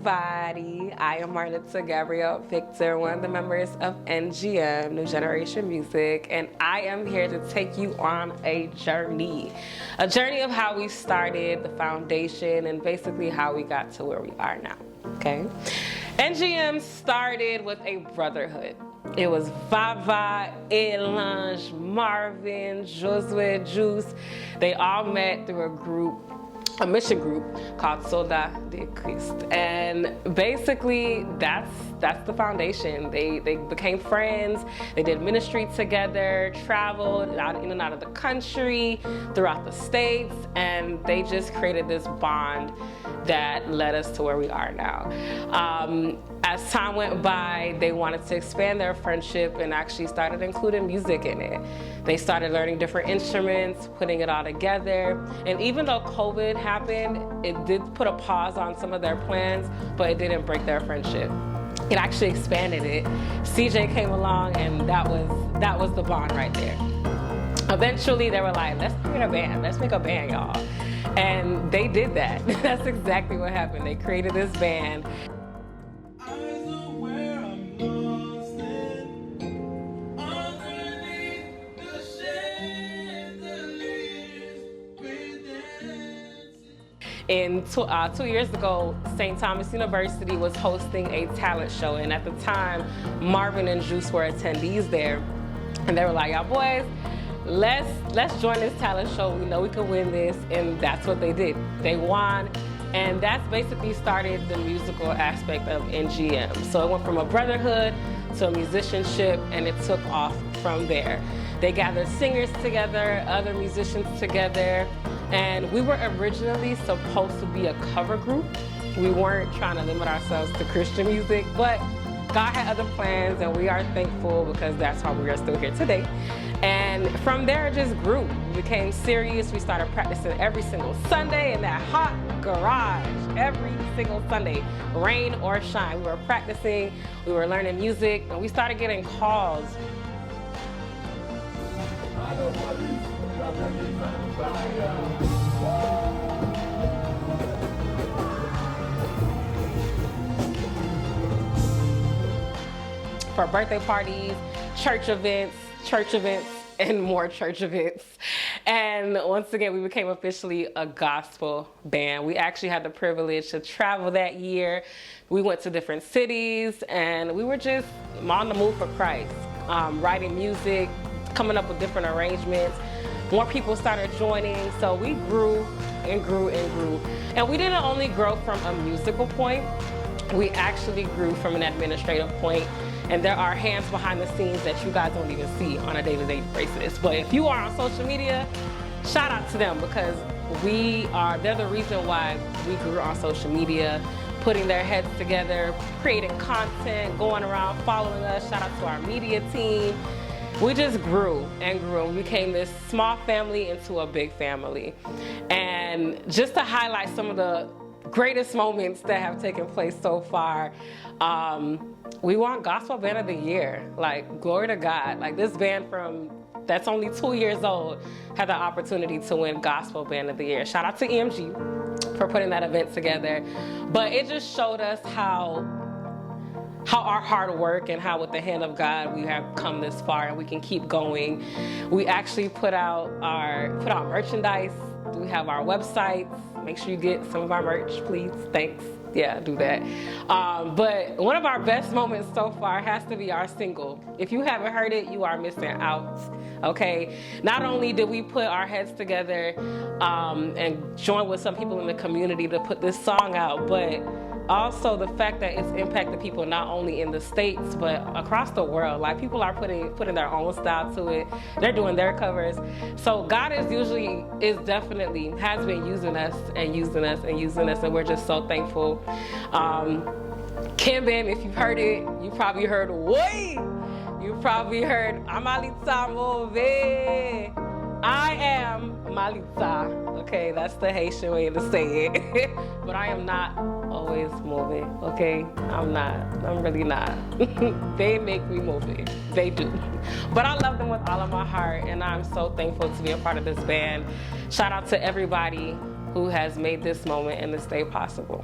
everybody. I am Marlita Gabrielle Victor, one of the members of NGM, New Generation Music, and I am here to take you on a journey of how we started, the foundation, and basically how we got to where we are now, okay? NGM started with a brotherhood. It was Vava, Elange, Marvin, Josue, Juice. They all met through a mission group called Soldat de Christ. And basically that's the foundation. They became friends, they did ministry together, traveled in and out of the country, throughout the states, and they just created this bond that led us to where we are now. As time went by, they wanted to expand their friendship and actually started including music in it. They started learning different instruments, putting it all together. And even though COVID happened, it did put a pause on some of their plans, but it didn't break their friendship. It actually expanded it. CJ came along, and that was the bond right there. Eventually, they were like, let's create a band. Let's make a band, y'all. And they did that. That's exactly what happened. They created this band. And 2 years ago, St. Thomas University was hosting a talent show. And at the time, Marvin and Juice were attendees there. And they were like, y'all boys, let's join this talent show. We know we can win this. And that's what they did. They won. And that's basically started the musical aspect of NGM. So it went from a brotherhood to a musicianship, and it took off from there. They gathered singers together, other musicians together, and we were originally supposed to be a cover group. We weren't trying to limit ourselves to Christian music, but God had other plans, and we are thankful because that's why we are still here today. And from there, it just grew. We became serious. We started practicing every single Sunday in that hot garage, every single Sunday, rain or shine. We were practicing, we were learning music, and we started getting calls. For birthday parties, church events, and more church events. And once again, we became officially a gospel band. We actually had the privilege to travel that year. We went to different cities, and we were just on the move for Christ, writing music, coming up with different arrangements. More people started joining, so we grew and grew and grew. And we didn't only grow from a musical point, we actually grew from an administrative point. And there are hands behind the scenes that you guys don't even see on a day-to-day basis. But if you are on social media, shout out to them, because they're the reason why we grew on social media, putting their heads together, creating content, going around, following us. Shout out to our media team. We just grew and grew, and we became this small family into a big family. And just to highlight some of the greatest moments that have taken place so far, we won Gospel Band of the Year. Like, glory to God. Like, this band that's only 2 years old had the opportunity to win Gospel Band of the Year. Shout out to EMG for putting that event together. But it just showed us how our hard work and how with the hand of God we have come this far, and we can keep going. We actually put out merchandise. We have our websites. Make sure you get some of our merch, please. Thanks. Yeah, do that. But one of our best moments so far has to be our single. If you haven't heard it, you are missing out, okay? Not only did we put our heads together and join with some people in the community to put this song out, but also the fact that it's impacted people not only in the States, but across the world. Like, people are putting their own style to it. They're doing their covers. So God has been using us, and we're just so thankful. Kim Bam, if you've heard it, you probably heard, "Wait!" You probably heard, "Amalita Move." I am Malita. Okay, that's the Haitian way to say it. But I am not always moving, okay? I'm really not. They make me moving, they do. But I love them with all of my heart, and I'm so thankful to be a part of this band. Shout out to everybody who has made this moment and this day possible.